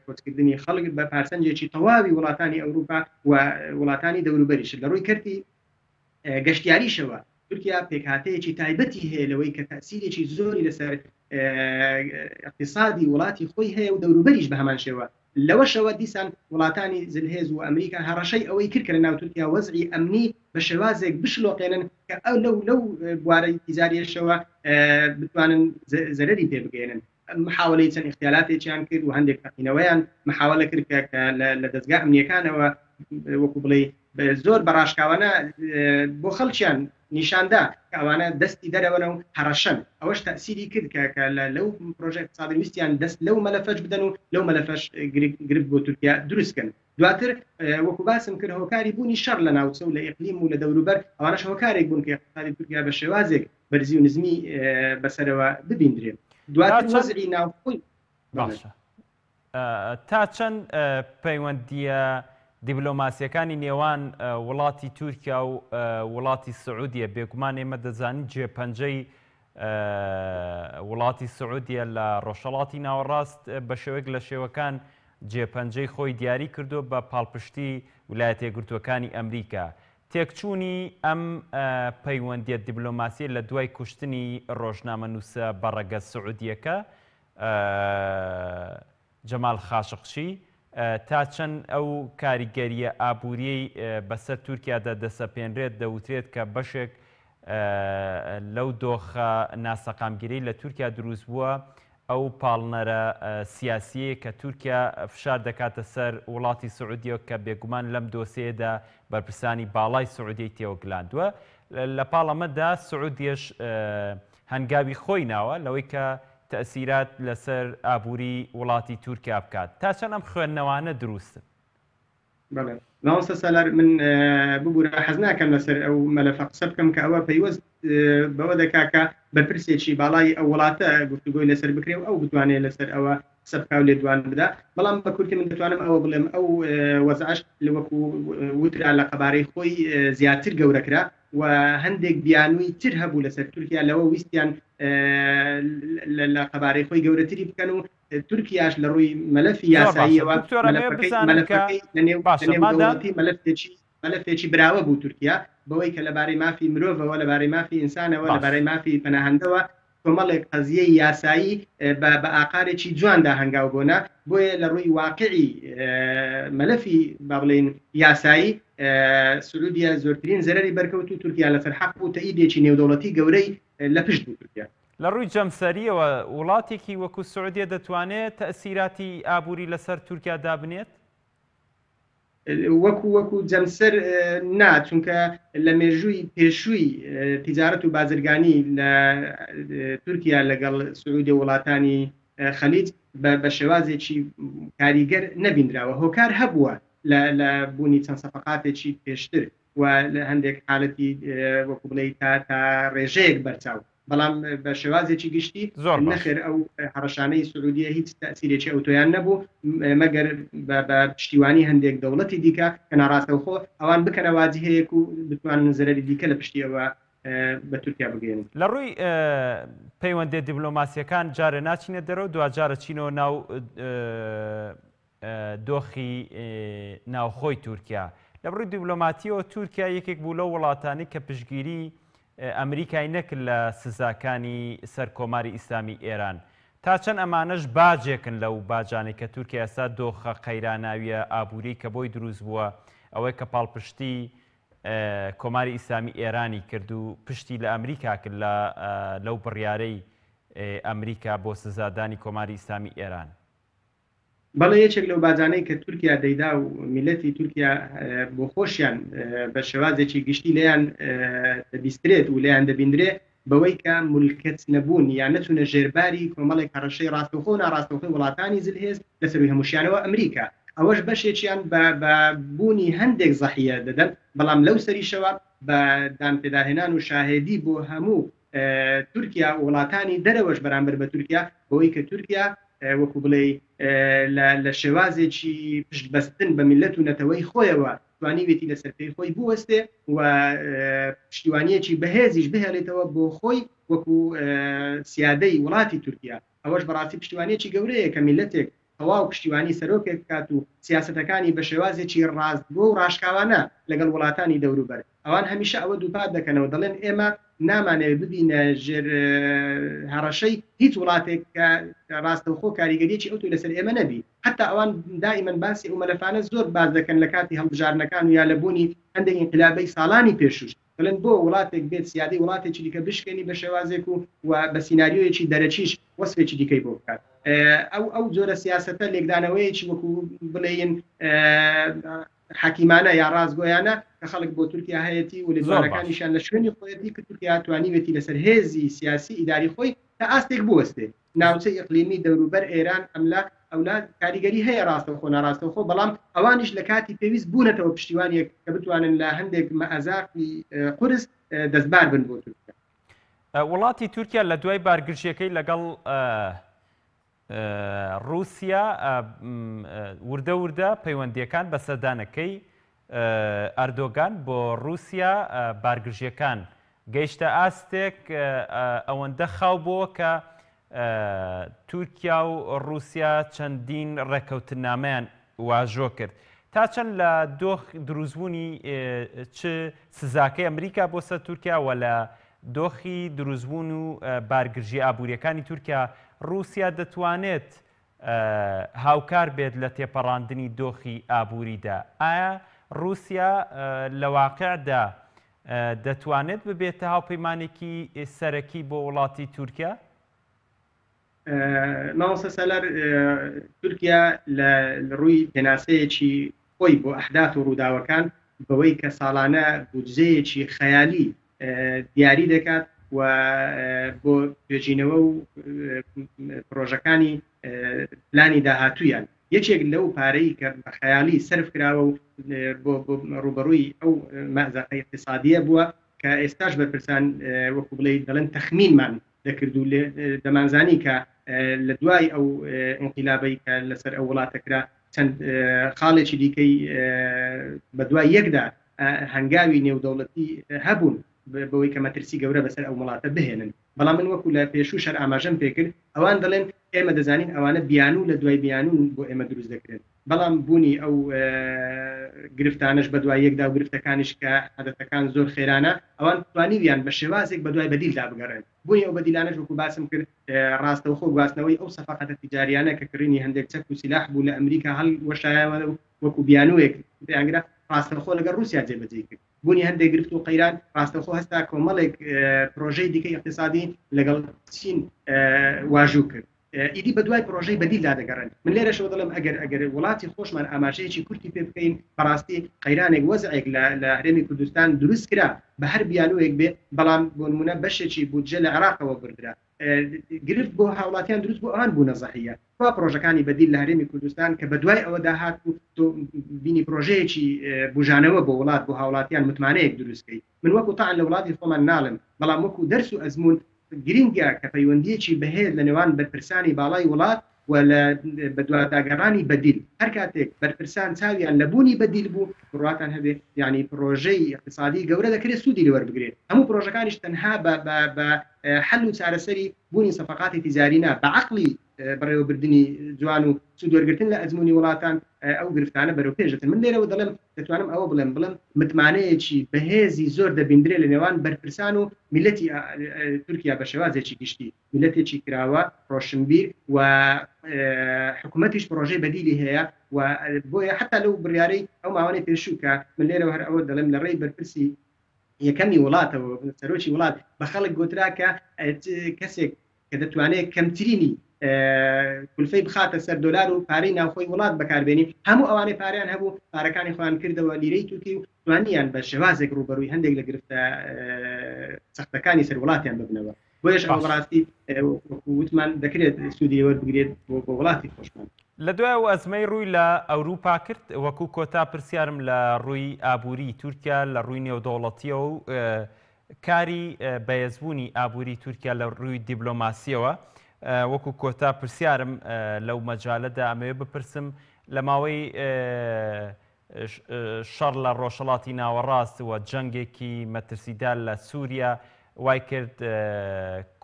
کۆچکردنی خەڵک بە پارسەنجێکی تەواوی وڵاتانی ئەوروپا و وڵاتانی دەوروبەریش لە ڕووی کردی گەشتیاریشەوە تورکیا پێکهاتەیەکی تایبەتی هەیە لەوەی کە تأسیرێکی زۆری لەسەر اقتصادی وڵاتی خۆی هەیە و دەوروبەریش بە هەمان شێوە لەوەشەوە دیسان وڵاتانی زلهێز و ئەمریکا هەڕەشەی ئەوەی کرد کە لە ناو تورکیا وەزعی ئەمنی بە شێوازێک بشلۆقێنن کە ئەو لەو بوارەی تیزاریەشەوە بتوانن زەرەری پێ بگەێنن محاولەی چەند اختیالاتێکیان کرد و هەندێک تەقینەوەیان محاولە کرد کە لە دەستگا ئەمنیەکانەوە وەکو بڵێ زۆر بەڕاشکاوانە بۆ خەڵکیان نیشاندا کە ئەوانە دەستی دەرەوەنە و هەڕەشەن ئەوەش تەسیری کرد کە لەو پرۆژێک اقتصادی ویستیان دەست لەو مەلەفەش بدەن و لەو مەلەفەش گرفت بۆ تورکیا دروستکەن دواتر وەکو باسم کرد هۆکاری بوونی شەڕ لە ناوچە و لە ئیقلیم و لە دەوروبەر ئەوانەش هۆکارێک بوون کە اقتصادی تورکیا بە شێوازێک بەرزی و نزمی بەسەرەوە ببیندرێت دواتر وەزعی ناوخۆی باشە تا چەند پەیوەندیە دیبلۆماسیەکانی نێوان وڵاتی تورکیا و وڵاتی سعودیە بێگومان ئێمە دەزانین جێپەنجەی وڵاتی سعودیە لە ڕۆژهەڵاتی ناوەڕاست بە شێوەیەک لە شێوەکان جێپەنجەی خۆی دیاری کردو بە پاڵپشتی ویلایەتە یەکگرتووەکانی ئەمریکا تێکچوونی ئەم پەیوەندیە دیبلۆماسی لە دوای کوشتنی ڕۆژنامەنووسە بەڕێگە سعودیەکە جەمال خاشقچی تا چەند ئەو کاریگەریە ئابووریەی بەسەر تورکیادا دەسەپێنرێت دەوترێت کە بەشێک لەو دۆخە ناسەقامگیری لە تورکیا دروست بووە ئەو پاڵنەرە سیاسیە کە تورکیا فشار دەکاتە سەر وڵاتی سعودیە کە بێگومان لەم دۆسێدا بەرپرسانی باڵای سعودیی تێوە گلاندووە لە پاڵەمەدا سعودیش هەنگاوی خۆی ناوە لەوەی کە تأسیرات لەسەر ئابووری وڵاتی تورکیا بکات تا چەند ئەم خوێندنەوانە دروستن ناوەسە سەلار من ببوورە حەز ناکەم لەسەر ئەو مەلەفە قسە بکەم کە ئەوە پەیوەست بەوە دەکاکە بەرپرسێکی باڵای ئەو وڵاتە گفتوگۆی لەسەر بکرێ و ئەو بتوانێت لەسەر ئەوە قسە بکا و لێدوان بدا بەڵام بە کورتی من دەتوانم ئەوە بڵێم ئەو وەزعش لەوەکو وترا لە قەبارەی خۆی زیاتر گەورەکرا و هەندێک بیانووی تر هەبوو لەسەر تورکیا لەوە ویستیان لە قەبارەی خۆی گەورەتری بکەن و تورکیاش لە ڕووی مەلەفی یاساییەوە مەلەفێکی براوە بوو تورکیا بەوەی کە لەبارەی مافی مرۆڤەوە لەبارەی مافی ئینسانەوە لەبارەی مافی پەناهەندەوە کۆمەڵێک قەزیەی یاسایی بە ئاقارێکی جواندا هەنگاو بوونا بۆیە لە ڕووی واقعی مەلەفی با بڵێن یاسایی سعودیە زۆرترین زەرەری بەرکەوت و تورکیا لەسەر حەق بوو تەئیدێکی نێودەوڵەتی گەورەی لە پشت بوو تورکیا لە ڕووی جەمسەریەوە وڵاتێکی وەکو سعودیە دەتوانێت تەئسیراتی ئابووری لەسەر تورکیا دابنێت وەکو جەمسەر نا چونکە لە مێژووی پێشووی تیجارەت و بازرگانی لە تورکیا لەگەڵ سعودی وڵاتانی خەلیج بە شێوازێکی کاریگەر نەبیندراوە هۆکار هەبووە لە بوونی چەند سەفەقاتێکی پێشتر و لە هەندێک حالەتی وەکو بڵێ تا ڕێژەیەک بەرچاو بەڵام بە شێوازێکی گشتی نەخێر ئەو هەڕەشانەی سعودیە هیچ تەسیرێکی ئەوتۆیان نەبوو مەگەر بە پشتیوانی هەندێک دەوڵەتی دیکە کە ناڕاستەوخۆ ئەوان بکەنە واجهەیەک و بتوانن زەرەری دیکە لە پشتیەوە بە تورکیا بگەێنن. لە ڕووی پەیوەندی دیبلۆماسیەکان جارە ناچینە دەرەوە دوجارە چینەوە ناو دۆخی ناوخۆی تورکیا. لە ڕووی دیبلۆماتیەوە تورکیا یەکێک بوو لەو وڵاتانی کە پشتگیری ئەمریکای نەکرد لە سزاکانی سەر کۆماری ئیسلامی ئێران. تا چەند ئەمانەش باجێکن لەو باجانێک کە تورکیا ئێستا دۆخە قەیراناویە ئابووری کە بۆی دروست بووە ئەوەی کە پاڵپشتی کۆماری ئیسلامی ئێرانی کرد و پشتی لە ئەمریکا کرد لەو بڕیارەی ئەمریکا بۆ سزادانی کۆماری ئیسلامی ئێران. بەڵێ یەکێک لەو باجانەی کە تورکیا دەیدا و میلەتی تورکیا بۆ خۆشیان بە شێوازێکی گشتی لەیان دەبیسترێت و لەیان دەبیندرێ بەوەی کە مولکەت نەبوون یان نەچونە ژێرباری کۆمەڵێک هەڕەشەی ڕاستەوخۆ و ناڕاستەوخۆی وڵاتانی زلهێز لەسەروی هەمووشیانەوە ئەمریکا. ئەوەش بەشێکیان بە بوونی هەندێک زەحیە دەدەن بەڵام لەو سەریشەوە بە دانپێداهێنان و شاهێدی بۆ هەموو تورکیا و وڵاتانی دەرەوەش بەرامبەر بە تورکیا بەوەی کە تورکیا وەکو بڵێ لە شێوازێکی پشتبەستن بە میلەت و نەتەوەی خۆیەوە توانیوێتی لە سەرپێی خۆی بوەستێ و پشتیوانیەکی بەهێزیش بهێڵێتەوە بۆ خۆی وەکو سیادەی وڵاتی تورکیا. ئەوەش بەڕاستی پشتیوانیەکی گەورەیە کە میلەتێک هەواو پشتیوانی سەرۆکێک کات و سیاسەتەکانی بە شێوازێکی ڕاست بۆ و ڕاشکاوانە لەگەڵ وڵاتانی دەوروبەر. ئەوان هەمیشە ئەوە دووپات دەکەنەوە دەڵێن ئێمە نامانەوێت ببینە ژێر هەڕەشەی هیچ وڵاتێک کە ڕاستەوخۆ کاریگەریەکی ئەوتۆ لەسەر ئێمە نەبی. حتا ئەوان دائیمەن باسی ئەو مەلەفانە زۆر باز دەکەن لە کاتی هەڵبژارنەکان و یا لە بوونی هەندێک ئینقلابەی ساڵانی پێشوش بڵێن بۆ وڵاتێک بێت سیادەی وڵاتێکی دیکە بشکێنی بە شێوازێک و بە سیناریۆیەکی دەرەچیش وەسفێکی دیکەی بۆ بکات. ئەو جۆرە سیاسەتە لێکدانەوەیەکی وەکو بڵێن حکیمانە یا ڕازگۆیانە کە خەڵک بۆ تورکیا هەیەی و لێزوانەکانیشان لە شوێنی خۆیەتی کە تورکیا توانیوێتی لەسەر هێزی سیاسی ئیداری خۆی تا ئاستێک بوەستێ ناوچەی ئیقلیمی دەوروبەر ئێران ئەملا ئەولاد کاریگەری هەیە ڕاستەوخۆ ناڕاستەوخۆ بەڵام ئەوانیش لە کاتی پێویست بوونەتەوە پشتیوانێک کە بتوانن لە هەندێک مەئەزاقی قورس دەستبار بن بۆ تورکیا. وڵاتی تورکیا لە دوای بارگرژیەکەی لەگەڵ رووسیا وردە وردە پەیوەندیەکان بە سەردانەکەی ئەردۆگان بۆ رووسیا بارگرژیەکان گەیشتە ئاستێک ئەوەندە خاو بووە کە تورکیا و رووسیا چەندین ڕێکەوتنامەیان واژۆ کرد. تا چەند لە دۆخ دروستبوونی چ سزاکەی ئەمریکا بۆ سەر تورکیا و لە دۆخی دروستبوون و بارگرژی ئابوووریەکانی تورکیا رووسیا دەتوانێت هاوکار بێت لە تێپەڕاندنی دۆخی ئابووریدا. ئایا رووسیا لە واقعدا دەتوانێت ببێتە هاوپەیمانێکی سەرەکی بۆ وڵاتی تورکیا؟ ماوەسە سەلەر تورکیا لە ڕووی پێناسەیەکی خۆی بۆ ئەحداث و ڕووداوەکان بەوەی کە ساڵانە بودجەیەکی خەیالی دیاری دەکات و بۆ توێژینەوە و پرۆژەکانی پلانی داهاتوویان یەکێک لەو پارەی کە بە خەیالی سەرف کراوە و بۆ ڕوبەڕووی ئەو مەزەقەی اقتصادیە بووە کە ئێستاش بەرپرسان وەکو بڵێ دەڵێن تەخمینمان دەکرد و دەمانزانی کە لە دوای ئەو ئینقلابەی کە لەسەر ئەو وڵاتەکرا چەند خاڵێکی دیکەی بە دوای یەکدا هەنگاوی نێودەوڵەتی هەبوون بەوەی کە مەترسی گەورە بەسەر ئەو وڵاتە بهێنن. بەڵام من وەکو لە پێشوو شەر ئاماژەم پێکرد ئەوان دەڵێن ئێمە دەزانین ئەوانە بیانوو لە دوای بیانوون بۆ ئێمە دروست دەکرێت. بەڵام بوونی ئەو گرفتانش بە دوای یەکدا و گرفتەکانیش کە عەدەتەکان زۆر خێرانە ئەوان توانیویان بە شێوازێک بە دوای بەدیلدا بگەڕێن. بوونی ئەو بەدیلانەش وەکو باسم کرد ڕاستەوخۆ گواستنەوەی ئەو سەفاقەتە تیجاریانە کە کڕینی هەندێک چەک و سیلاح بوو لە ئەمریکا هەڵ وەشایەوە وەکو بیانوویەک پێیانگرا ڕاستەوخۆ لەگەڵ رووسیا جێبەجێ کرد. بوونی هەندێک گرفت و قەیران ڕاستەوخۆ هەستا کۆمەڵێک پرۆژەی دیکەی اقتصادی لەگەڵ چین واژوو کرد. ئیدی بە دوای پرۆژەی بەدیلدا دەگەڕن. من لێرەشەوە دەڵێم ئەگەر وڵاتی خۆشمان ئاماژەیەکی کورتی پێ بکەین بەڕاستی قەیرانێک وەزعێک لە هەرێمی کوردستان دروست کرا بە هەر بیانوویەک بێ بەڵام بۆ نمونە بەشێکی بودجە لە عێراقەوە بردرا گرفت بۆ هاوڵاتیان دروست بۆ ئەوان بوونە زەحیە. خوا پرۆژەکانی بەدیل لە هەرێمی کوردستان کە بە دوای ئەوە داهات و بینی پرۆژەیەکی بژانەوە بۆ وڵات بۆ هاوڵاتیان متمانەیەک دروستکەی. من وەکو تاعن لە وڵاتی خۆمان ناڵم بەڵام وەکو دەرس و ئەزمون گرینگە کە پەیوەندیەکی بەهێز لە نێوان بەرپرسانی باڵای وڵات و لە بەدواداگەڕانی بەدیل هەر کاتێک بەرپرسان چاویان لە بوونی بەدیل بوو بڕاتان هەبێت یعنی پرۆژەی اقتصادی گەورە دەکرێت سوودی لەوەربگرێت هەموو پرۆژەکانیش تەنها بە حل و چارەسەری بوونی سەفقاتی تیجارینا بە عەقلی بەڕێوەبردننی جوان و سوودوەرگرتن لە ئەزمموی وڵاتان ئەو گرفتانە بەرەو پێشتن من لێرەوە دەڵێم دەتوانم ئەوە بڵێم متمانەیەکی بەهێزی زۆر دەبیندرێت لە نێوان بەرپرسان و میلەتی تورکیا بە شێوازێکی گشتی میلەتێکی کراوە ڕۆشنبیر و حکوومەتیش پرۆژەی بەدیلی هەیە و بۆیە حتا لەو بڕیارەی ئەو ماوانەی پێشوو کە من لێرەوە هەر ئەوە دەڵێم لە ڕێی بەرپرسی یەکەمی وڵاتەوە سەرۆکی وڵات بە خەڵک گوترا کە کەسێک کە دەتوانێت کەمترینی کولفەی بخاتە سەر دۆلار و پارەی ناوخۆی وڵات بەکاربێنی هەموو ئەوانەی پاریان هەبوو پارەکانی خۆیان کردەوە لیرەی تورکی و توانیان بە شێوازێک ڕوبەرووی هەندێک لە گرفتە سەختەکانی سەر وڵاتیان ببنەوە بۆیش ئەو بەڕاستی وتمان دەکرێت سوودی وەربگرێت بۆ وڵاتی خۆشمان لە دوای ئەو ئەزمەی ڕووی لە ئەوروپا کرد وەکو کۆتا پرسیارم لە ڕووی ئابووری تورکیا لە ڕووی نێودەوڵەتیەوە و کاری بەهێزبوونی ئابووری تورکیا لە ڕووی دیبلۆماسیەوە وەکو کۆتا پرسیارم لەو مەجالەدا ئەمەوێ بپرسم لە ماوەی شەڕ لە ڕۆژهەڵاتی ناوەڕاست و جەنگێکی مەترسیدار لە سووریا وای کرد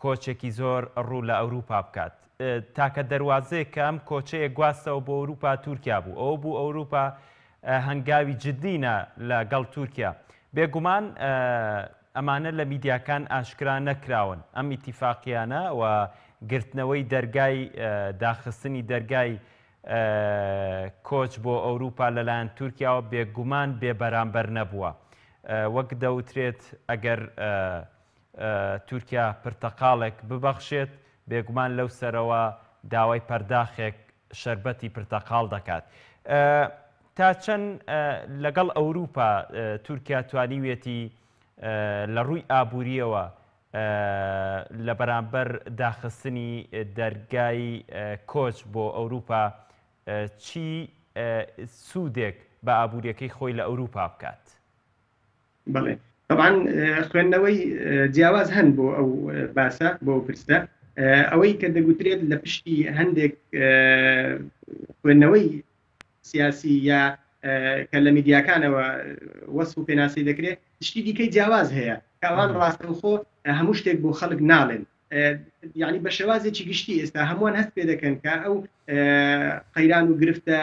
کۆچێکی زۆر ڕوو لە ئەوروپا بکات تاکە دەواازەیە کە ئەم کۆچەیە گواستەوە بۆ ئەوروپا تورکیا بوو ئەوە بوو ئەوروپا هەنگاوی جددینە لەگەڵ تورکیا بێگومان ئەمانە لە میدیاکان ئاشکرا نەکراون ئەم ئیتیفاقیانە و گرتنەوەی دەرگای داخستنی دەرگای کۆچ بۆ ئەوروپا لەلایەن تورکیاوە بێگومان بێبەرامبەر نەبووە وەک دەوترێت ئەگەر تورکیا پرتەقاڵێک ببەخشێت بێگومان لەو سەرەوە داوای پەرداخێک شەربەتی پرتەقاڵ دەکات تا چەند لەگەڵ ئەوروپا تورکیا توانیوێتی لە ڕووی ئابووریەوە لە بەرامبەر داخستنی دەرگای کۆچ بۆ ئەوروپا چی سوودێک بە ئابووریەکەی خۆی لە ئەوروپا بکات بەڵێ طبعاً خوێندنەوەی جیاواز هەن بۆ ئەو باسە بۆ پرسە ئەوەی کە دەگوترێت لە پشتی هەندێک خوێندنەوەی سیاسی یا کە لە میدیاکانەوە وەسف و پێناسی دەکرێت شتی دیکەی جیاواز هەیە کاوان ڕاستەوخۆ هەموو شتێک بۆ خەڵک ناڵێن یعنی بە شێوازێکی گشتی ئێستا هەمووان هەست پێ دەکەن کە ئەو قەیران و گرفتە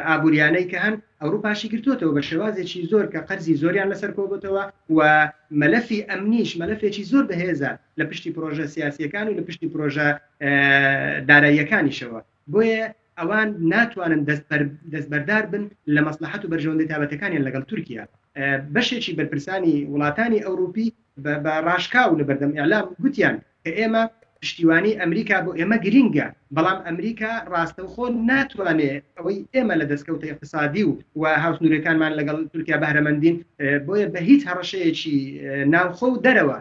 ئابووریانەی کە هەن ئەوروپاشی گرتوتەوە بە شێوازێکی زۆر کە قەرزی زۆریان لەسەر کۆبتەوە و مەلەفی ئەمنیش مەلەفێکی زۆر بەهێزە لە پشتی پرۆژە سیاسیەکان و لە پشتی پرۆژە داراییەکانیشەوە بۆیە ئەوان ناتوانن دەستبەردار بن لە مەسلحەت و بەرژەوەندەی تابەتەکانیان لەگەڵ تورکیا بەشێکی بەرپرسانی وڵاتانی ئەوروپی بە ڕاشکاو لە بەردەم ئیعلام گوتیان کە ئێمە پشتیوانی ئەمریکا بۆ ئێمە گرینگە بەڵام ئەمریکا ڕاستەوخۆ ناتوانێت ئەوەی ئێمە لە دەستکەوتە اقتصادی و هاوسنوورەکانمان لەگەڵ تورکیا بەهرەمەندین بۆیە بە هیچ هەڕەشەیەکی ناوخۆ و دەرەوە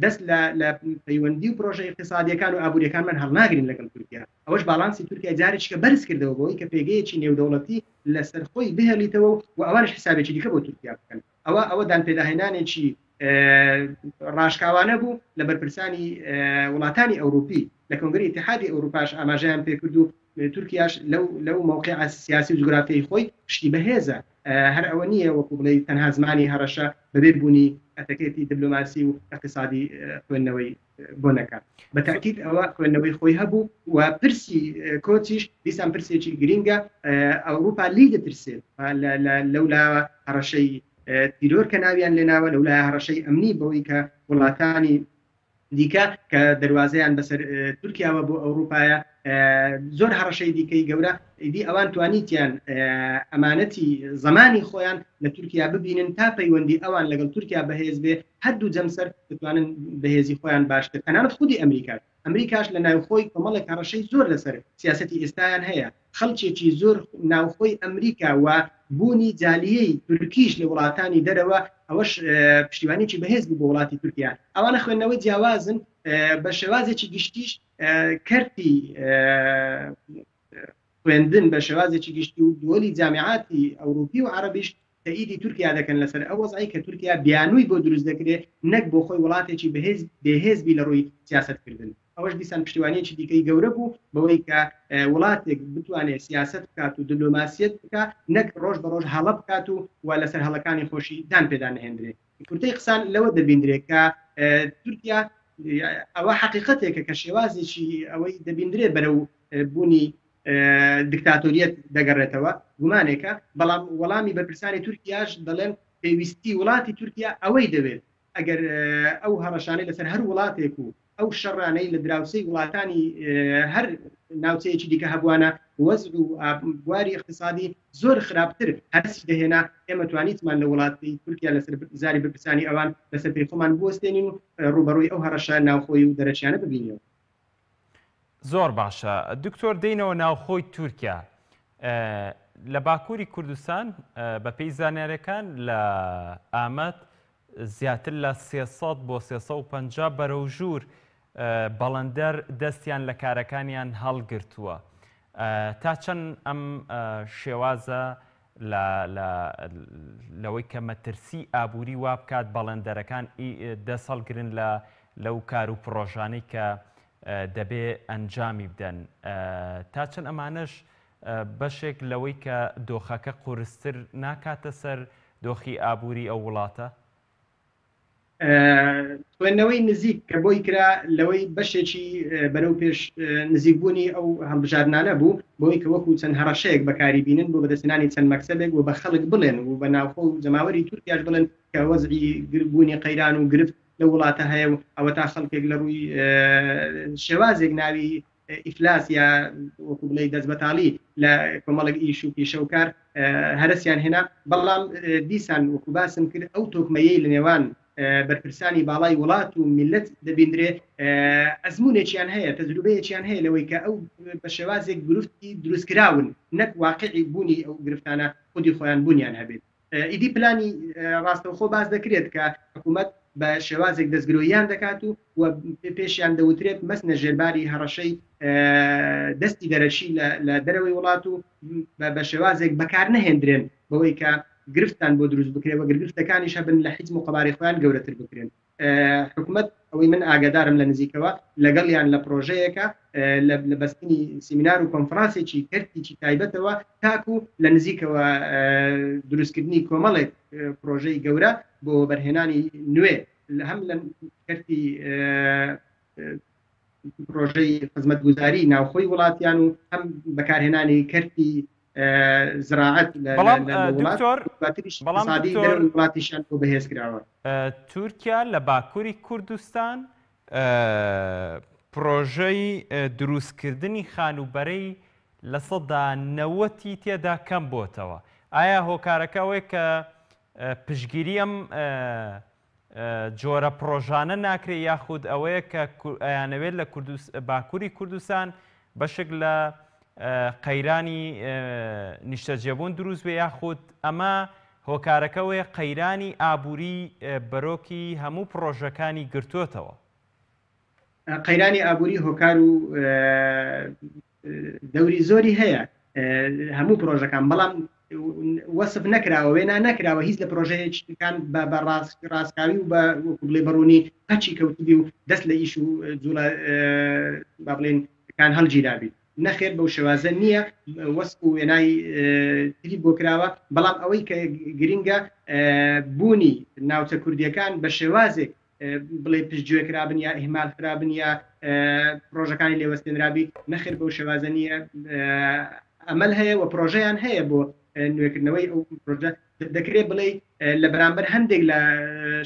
دەست لە پەیوەندی و پرۆژە اقتصادیەکان و ئابوووریەکانمان هەڵناگرین لەگەڵ تورکیا ئەوەش باڵانسی تورکیا جارێکی کە بەرز کردەوە بۆی کە پێگەیەکی نێودەوڵەتی لەسەر خۆی بهێڵیتەوە و ئەوانش حسابێکی دیکە بۆ تورکیا بکەن ئەوە دانپێداهێنانێکی ڕاشکاوانە بوو لە بەرپرسانی وڵاتانی ئەوروپی لە کۆنگری ئیتحادی ئەوروپاش ئاماژەیان پێکرد و تورکیاش لەو موقع سیاسی و جوگرافیای خۆی پشتی بەهێزە هەر ئەوە نییە وەکو بڵێ تەنها زمانی هەڕەشە بەبێ بوونی ئەتەکێتی دیبلۆماسی و اقتصادی خوێندنەوەی بۆ نەکات بە تاکید ئەوە خوێندنەوەی خۆی هەبوو و پرسی کۆچیش دیسان پرسێکی گرینگە ئەوروپا لی دەترسێت لەولا هەڕەشەی تیرۆر کە ناویان لێناوە لەولا هەڕەشەی ئەمنی بەوەی کە وڵاتانی دیکە کە دەواازەیان بەسەر تورکیاوە بۆ ئەوروپایە زۆر هەڕەشەی دیکەی گەورە ئیدی ئەوان توانیتیان ئەمانەتی زمانی خۆیان لە تورکیا ببینن تا پەیوەندی ئەوان لەگەڵ تورکیا بەهێز بێ هەردوو جەمسەر بتوانن بەهێزی خۆیان باشتر تەنانەت خودی ئەمریکاش لە ناوخۆی کۆمەڵێک هەڕەشەی زۆر لەسەر سیاسەتی ئێستایان هەیە خەڵکێکی زۆر ناوخۆی ئەمریکا و بوونی جالیەی تورکیش لە وڵاتانی دەرەوە ئەوەش پشتیوانێکی بەهێز بوو بۆ وڵاتی تورکیا ئەوانە خوێندنەوەی جیاوازن بە شێوازێکی گشتیش کەرتی خوێندن بە شێوازێکی گشتی و دووەلی جامعاتی ئەوروپی و عەرەبیش تەئیدی تورکیا دەکەن لەسەر ئەو وەزعی کە تورکیا بیانووی بۆ دروست دەکرێت نەک بۆ خۆی وڵاتێکی بێهێزبی لە ڕووی سیاستکردن. ئەوەش دیسان پشتیوانیەکی دیکەی گەورە بوو بەوەی کە وڵاتێک بتوانێت سیاست بکات و دیپلۆماسیەت بکات نەک ڕۆژ بە ڕۆژ هەڵە بکات و لەسەر هەڵەکانی خۆشی دان پێدا نەهێنرێت. کورتەی قسان لەوە دەبیندرێت کە تورکیا ئەوە حقیقەتێکە کە شێوازێکی ئەوەی دەبیندرێت بەرەو بوونی دیکتاتۆریەت دەگەڕێتەوە گومانێکە، بەڵام وەڵامی بەرپرسانی تورکیاش دەڵێن پێویستی وڵاتی تورکیا ئەوەی دەوێت ئەگەر ئەو هەڕەشانەی لەسەر هەر وڵاتێک و ئەو شەڕانەی لە دراوسەی وڵاتانی هەر ناوچەیەکی دیکە هەبوانە وەزع و بواری اقتصادی زۆر خراپتر هەرسی دەهێنا ئێمە توانیتمان لە وڵاتی تورکیا لەسەر زاری بەرپرسانی ئەوان لەسەر پێی خۆمان بوەستێنین و ڕوبەڕووی ئەو هەڕەشان ناوخۆی و دەرەچیانە ببینەوە. زۆر باشە. دکتۆر دێنەوە ناوخۆی تورکیا لە باکووری کوردستان بە پێی زانیاریەکان لە ئامەد زیاتر لە 300 بۆ 350 بەرەو ژوور بەڵەندەر دەستیان لە کارەکانیان هەڵگرتووە. تا چەند ئەم شێوازە لەوەی کە مەترسی ئابووری وا بکات بەڵەندەرەکان دەست هەڵگرن لەو کار و پرۆژانەی کە دەبێ ئەنجامی بدەن. تا چەند ئەمانەش بەشێک لەوەی کە دۆخەکە قورستر ناکاتە سەر دۆخی ئابووری ئەو وڵاتە؟ خوێندنەوەی نزیک کە بۆی کرا لەوەی بەشێکی بەرەو پێش نزیکبوونی ئەو هەڵبژاردنانە بوو بۆی کە وەکو چەند هەڕەشەیەک بەکاری بینن بۆ بەدەستێنانی چەند مەکسەبێک و بە خەڵک بڵێن و بە ناوخۆ و جەماوەری تورکیاش بڵێن کە وەزعی گربوونی قەیران و گرفت لە وڵاتە هەیە و ئەوە تا خەڵکێک لە ڕووی شێوازێک ناوی ئیفلاس یا وەکو بڵێ دەستبەتاڵی لە کۆمەڵێک ئیش و پیشەوکار هەرسیان هێنا. بەڵام دیسان وەکو باسم کرد ئەو تۆکمەیەی لە نێوان بەرپرسانی باڵای وڵات و میلەت دەبیندرێ ئەزمونێکیان هەیە تەجروبەیەکیان هەیە لەوەی کە ئەو بە شێوازێک گرفتی دروستکراون نەک واقعی بوونی ئەو گرفتانە خودی خۆیان بوونیان هەبێت. ئیدی پلانی ڕاستەوخۆ باز دەکرێت کە حکوومەت بە شێوازێک دەستگرۆییان دەکات و پێشیان دەوترێت مەسنە ژێرباری هەڕەشەی دەستی دەرەچی لە دەرەوەی وڵات و بە شێوازێک بەکار نەهێنرێن بەوەی کە گرفتان بۆ دروست بکرێت و گرفتەکانیش هەبن لە حیجم و قەبارەی خۆیان گەورەتر بکرێن. حکوومەت ئەوەی من ئاگادارم لە نزیکەوە لەگەڵیان لە پرۆژەیەکە لە بەستنی سیمینار و کۆنفرانسێکی کەرتێکی تایبەتەوە تاکو لە نزیکەوە دروستکردنی کۆمەڵێک پرۆژەی گەورە بۆ بەرهێنانی نوێ هەم لە کەرتی پرۆژەی خزمەتگوزاری ناوخۆی وڵاتیان و هەم بەکارهێنانی کەرتی زراعت وڵاتیشان بۆ بەهێز کراوە. تورکیا لە باکووری کوردستان پرۆژەی دروستکردنی خانوبەرەی لە 90% تێدا کەم بۆتەوە. ئایا هۆکارەکەوەی کە پشگیری ئەم جۆرە پرۆژانە ناکرێت یاخود ئەوەیە کە ئەیانەوێت لە باکووری کوردستان بەشێک لە قەیرانی نیشتەجێبوون دروست بێ یاخود ئەمە هۆکارەکەوەی قەیرانی ئابووری بەرۆکی هەموو پرۆژەکانی گرتوۆتەوە؟ قەیرانی ئابووری هۆکار و دەوری زۆری هەیە هەموو پرۆژەکان، بەڵام وەسف نەکراوە وێنا نەکراوە هیچ لە پرۆژەیەکان بە ڕاستکاوی و بە بڵێ بەڕوونی قەچی کەوتبی و دەست لە ئیش و جوڵە با بڵێن کان هەڵگیرابی. نەخێر بەو شێوازە نییە وەسف و وێنای تری بۆ کراوە، بەڵام ئەوەی کە گرنگە بوونی ناوچە کوردیەکان بە شێوازێک بڵێ پشتگوێکرابن یا ئیهمال کرابن یا پرۆژەکانی لێوەستێنرابی نەخێر بەو شێوازە نییە. ئەمەل هەیە و پرۆژەیان هەیە بۆ نوێکردنەوەی ئەو پرۆژە دەکرێت بڵێ لە بەرامبەر هەندێک لە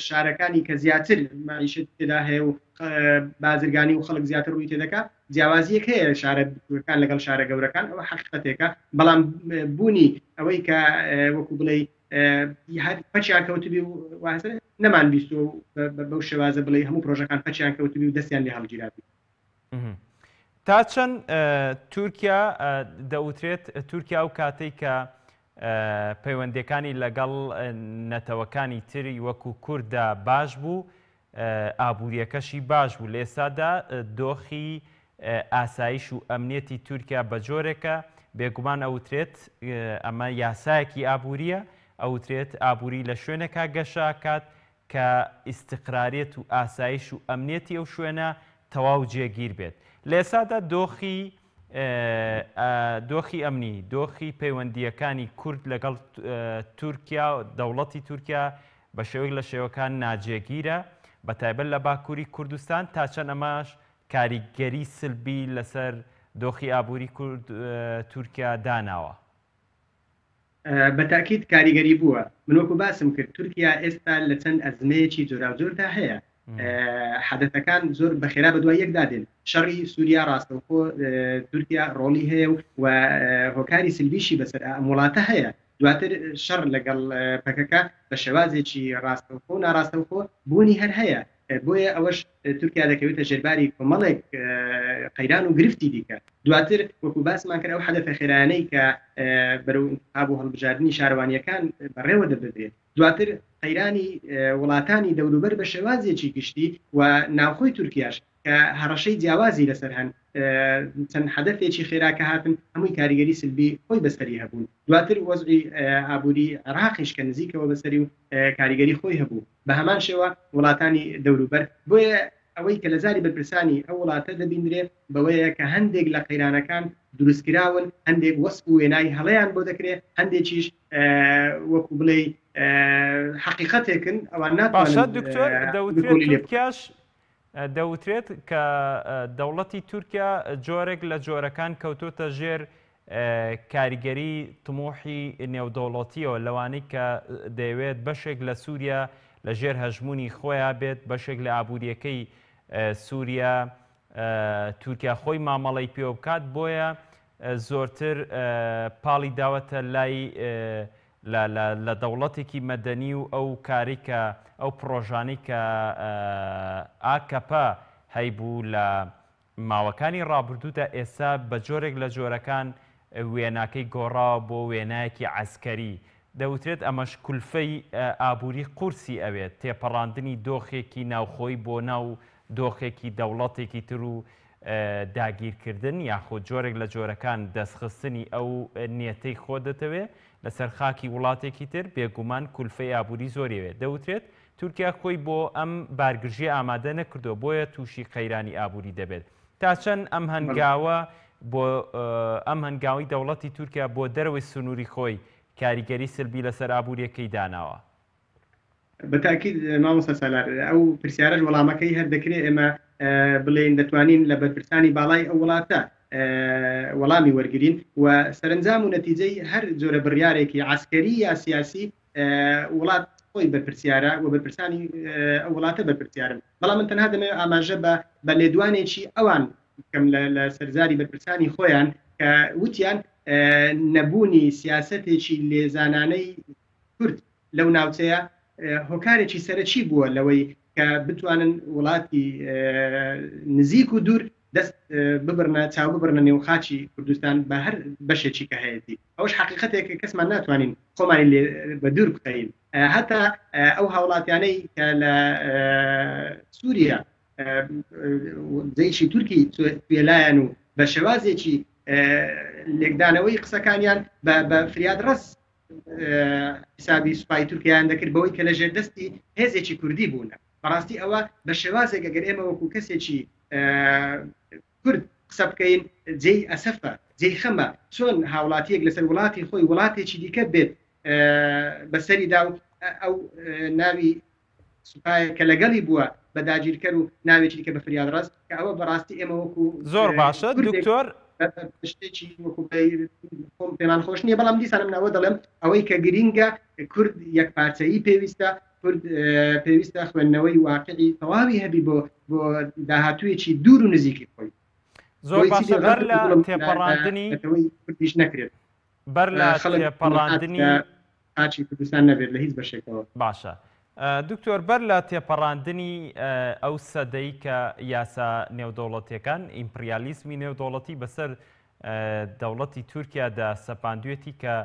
شارەکانی کە زیاتر معیشت تێدا هەیە و بازرگانی و خەڵک زیاتر ڕووی تێدەکات جیاوازیەک هەیە شارەکان لەگەڵ شارە گەورەکان، ئەوە حقیقەتێکە، بەڵام بوونی ئەوەی کە وەکو بڵێ پەچیان کەوتبی و نەمان بیست و بەو شێوازە بڵێ هەموو پرۆژەکان پەچیان کەوتبی و دەستیان لێ هەڵگیرابی. تا چەند تورکیا دەوترێت تورکیا و کاتێک کە پەیوەندیەکانی لەگەڵ نەتەوەکانی تری وەکو کووردا باش بوو ئابووریەکەشی باش بوو، لە ئێستادا دۆخی ئاسایش و ئەمنیەتی تورکیا بە جۆرێکە بێگومان ئەوترێت ئەمە یاسایەکی ئابووریە، ئەوترێت ئابووری لە شوێنێکا گەشاکات کە ئیستقرارێت و ئاسایش و ئەمنێتی ئەو شوێنە تەواو جێگیر بێت. لە ئێسادا دۆخی ئەمنی، دۆخی پەیوەندیەکانی کورد لەگەڵ تورکیا و دەوڵەتی تورکیا بە شێوەیەک لە شێوەکان ناجێگیرە، بەتایبەت لە باکووری کوردستان، تا چەند ئەماش کاریگەری سلبی لەسەر دۆخی ئابووری کورد تورکیا داناوە. بەتاکید کاریگەری بووە. من وەکو باسم کرد تورکیا ئێستا لە چەند ئەزمەیەکی جۆراوجۆردا هەیە. حەدەتەکان زۆر بەخێرا بە دوای یەکدادێن. شەڕی سووریا ڕاستەوخۆ تورکیا ڕۆڵی هەیە و هۆکاری سلبیشی بەسەر ئەم وڵاتە هەیە. دواتر شەڕ لەگەڵ پەکەکە بە شێوازێکی ڕاستەوخۆ و ناڕاستەوخۆ بوونی هەر هەیە. بۆیە ئەوەش تورکیا دەکەوێتە ژێرباری کۆمەڵێک قەیران و گرفتی دیکە. دواتر وەکو باسمان کرد ئەو حەدەفە خێرانەی کە بەرەو ئینتخاب و هەڵبژاردننی شارەوانیەکان بەڕێوە دەبێت. دواتر قەیرانی وڵاتانی دەوروبەر بە شێوازێکی گشتی و ناوخۆی تورکیاش کە هەڕەشەی جیاوازی لەسەر هەن چەند هەدەفێکی خێراکە هاتن هەمووی کاریگەری سلبی خۆی بەسەری هەبوون. دواتر وەزعی ئابووری عێراقیش کە نزیکەوە بەسەری و کاریگەری خۆی هەبوو. بە هەمان شێوە وڵاتانی دەوروبەر. بۆیە ئەوەی کە لە زاری بەرپرسانی ئەو وڵاتە دەبیندرێت بەوەیە کە هەندێک لە قەیرانەکان دروستکراون، هەندێک وەسف و وێنای هەڵەیان بۆ دەکرێت، هەندێکیش وەکو بڵێ حقیقەتێکن ئەوان ناتوانن. باشە دکتۆر، دەوترێت تورکیاش دەوترێت کە دەوڵەتی تورکیا جۆرێک لە جۆرەکان کەوتۆتە ژێر کاریگەری تموحی نێودەوڵەتیەوە، لەوانەی کە دەیەوێت بەشێک لە سووریا لە ژێر هەژمونی خۆیان بێت، بەشێک لە ئابوووریەکەی سووریا تورکیا خۆی مامەڵەی پێ بکات. بۆیە زۆرتر پاڵی داوەتە لای لە دەوڵەتێکی مەدەنی و ئەو کاری کە ئەو پرۆژانی کە ئاکەپە هەیبوو لە ماوەکانی ڕابردوودا ئێستا بە جۆرێک لە جۆرەکان وێناکەی گۆڕاوە بۆ وێنایەکی عەسکەری. دەوترێت ئەمەش کولفەی ئابووری قورسی ئەوێت، تێپەڕاندنی دۆخێکی ناوخۆی بۆ ناو دۆخێکی دەوڵەتێکی تر و داگیرکردن یاخود جۆرێک لە جۆرەکان دەستخستنی ئەو نیەتەی خۆ دەتەوێت لەسەر خاکی وڵاتێکی تر، بێگومان کولفەی ئابووری زۆریەوێت. دەوترێت تورکیا خۆی بۆ ئەم بارگژی ئامادە نەکردو، بۆیە تووشی قەیرانی ئابووری دەبێت. تا چەند ئەم هەنگاوە بۆ ئەم هەنگاوی دەوڵەتی تورکیا بۆ دەرەوەی سنووری خۆی کاریگەری سلبی لەسەر ئابووریەکەی داناوە. بەتاکید مامۆستا سالار، ئەو پرسیارەش وەڵامەکەی هەر دەکرێت ئێمە بڵێن دەتوانین لە بەرپرسانی باڵای ئەو وڵاتە وەڵامی وەرگین و سەرنجام و نەتیجەی هەر جۆرە بڕیارێکی عسکەری یا سیاسی وڵات خۆی بەرپرسیارە و بەرپرسانی ئەو وڵاتە بەرپرسیارن. بەڵام من تەنها دەمەوێت ئاماژە بە لێدوانێکی ئەوان بکەم لە سەرزاری بەرپرسانی خۆیان کە وتیان نەبوونی سیاسەتێکی لێزانانەی کورد لەو ناوچەیە هۆکارێکی سەرەکی بووە لەوەی کە بتوانن وڵاتی نزیک و دوور دەست ببرنە چاو ببرنە نێوخاچی کوردستان بە هەر بەشێکی کە هەیەی. ئەوش حقیقەتێکە کەسمان ناتوانین خۆمانی لێ بە دوور بخەین. هەتا ئەو هاوڵاتیانەی کە لە سووریا جێیشی تورکی توێلایەن و بە شێوازێکی لێکدانەوەی قسەکانیان بە فریاد ڕست حسابی سوپای تورکیان دەکرد بەوەی کە لە ژێردەستی هێزێکی کوردی بوون. بەڕاستی ئەوە بە شێوازێک ئەگەر ئێمە وەکو کەسێکی کورد قسە بکەین جێی ئەسەفە، جێی خەمە، چۆن هاوڵاتیەک لەسەر وڵاتی خۆی وڵاتێکی دیکە بێت بەسەریدا و ئەو ناوی سوپای کە لەگەڵی بووە بە داگیرکەر و ناوێکی دیکە بە فریاد ڕست کە ئەوە بەڕاستی ئێمە وەکو زۆر باشە دکتۆر شتێکی وەکو پێمان خۆش نییە. بەڵام دیسانم ناوە دەڵێم ئەوەی کە گرینگە کورد یەکپارچەیی پێویستە، کورد پێویستە خوێندنەوەی واقعی تەواوی هەبی بۆ داهاتوویەکی دوور و نزیکی خۆی. زۆر باشە. بەر لە تێپەڕاندنی کوردیش نەکرێت، بەر لە تێپەڕاندنی قاچی کوردستان نەبێت لە هیچ بەشێکەوە. باشە دکتۆر، بەر لە تێپەڕاندنی ئەو سەدەی کە یاسا نێودەوڵەتیەکان ئیمپریالیزمی نێودەوڵەتی بەسەر دەوڵەتی تورکیادا سەپاندوێتی کە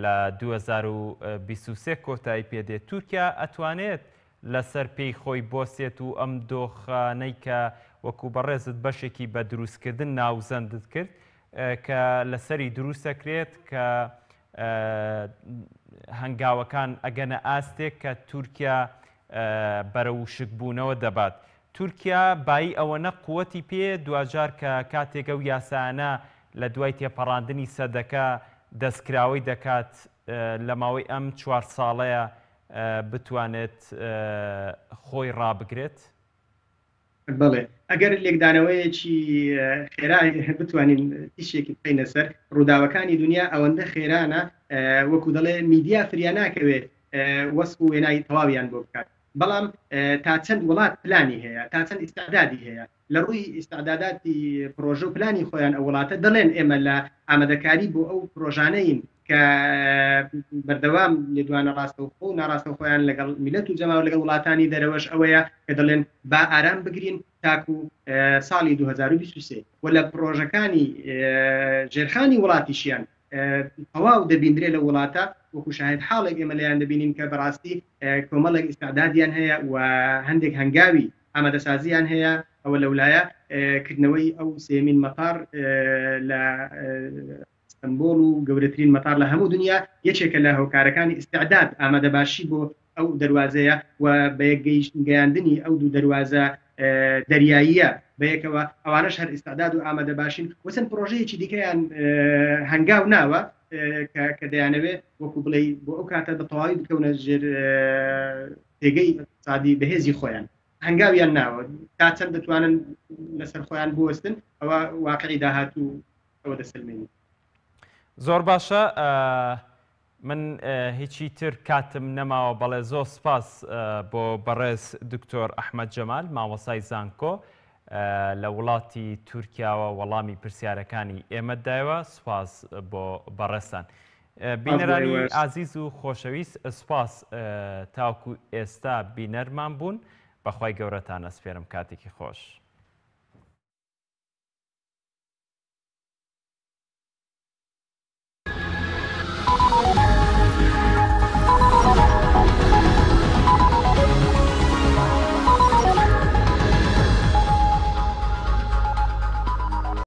لە 2023 کۆتایی پێدێت، تورکیا ئەتوانێت لەسەر پێی خۆی بۆسێت و ئەم دۆخانەی کە وەکو بەڕێزت بەشێکی بە دروستکردن ناوزەندت کرد کە لەسەری دروستەکرێت کە هەنگاوەکان ئەگەنە ئاستێک کە تورکیا بەرەو شکبوونەوە دەبات. تورکیا بای ئەوەنە قووەتی پێ دوجار کە کاتێکە و یاسانە لە دوای تێپەڕاندنی سەدەکە دەستکراوەی دەکات لە ماوەی ئەم 4 ساڵەیە بتوانێت خۆی ڕابگرێت؟ بڵێ ئەگەر لێکدانەوەیەکی خێرای بتوانین تیشێکی بخەینە سەر ڕووداوەکانی دنیا ئەوەندە خێرانە وەکو دەڵێ میدیا فریان ناکەوێت وەسف و وێنای تەواویان بۆ بکات، بەڵام تا چەند وڵات پلانی هەیە، تا چەند ئیستعدادی هەیە لە ڕووی ئیستعداداتی پرۆژە و پلانی خۆیان ئەو وڵاتە دەڵێن ئێمە لە ئامادەکاری بۆ ئەو پرۆژانەین کە بەردەوام لێدوانە ڕاستەوخۆ و ناڕاستەوخۆیان لەگەڵ میلەت و جەما و لەگەڵ وڵاتانی دەرەوەش ئەوەیە کە دەڵێن با ئارام بگرین تاکو ساڵی 2023 و لە پرۆژەکانی ژێرخانی وڵاتیشیان تەواو دەبیندرێ لە وڵاتە وەکو شاهد حاڵێک ئێمە لەیان دەبینین کە بەڕاستی کۆمەڵێک ئیستعدادیان هەیە و هەندێک هەنگاوی ئامادەسازیان هەیە ئەوە لەولایە کردنەوەی ئەو سێمین مەتار لە ئەستەمبۆڵ و گەورەترین مەتار لە هەموو دنیا یەکێکە لە هۆکارەکانی ئیستعداد ئامادەباشی بۆ ئەو دەواازەیە و بە گەیاندنی ئەو دوو دەواازە دەریاییە بەیەکەوە ئەوانش هەر ئیستعداد و ئامادەباشین وەچەند پرۆژەیەکی دیکەیان هەنگاو ناوە کە دەیانەوێت وەکو بڵێ بۆ ئەو کاتە بەتەواوی بکەونە ژێر تێگەی اقتصادی بەهێزی خۆیان هەنگاویان ناوە تا چەند دەتوانن لەسەر خۆیان بوەستن ئەوە واقعی داهاتوو ئەوە دەسلمێنی. زۆر باشە، من هیچی تر کاتم نەماوە، بەڵێ زۆر سپاس بۆ بەڕێز دکتۆر ئەحمەد جەمال مامۆسای زانکۆ لە وڵاتی تورکیاوە وەڵامی پرسیارەکانی ئێمە دایەوە. سپاس بۆ بەڕێستان. بینەرانی ئازیز و خۆشەویست، سپاس تاوکو ئێستا بینەرمان بوون. بەخوای گەورەتان ئەسپێرم، کاتێکی خۆش.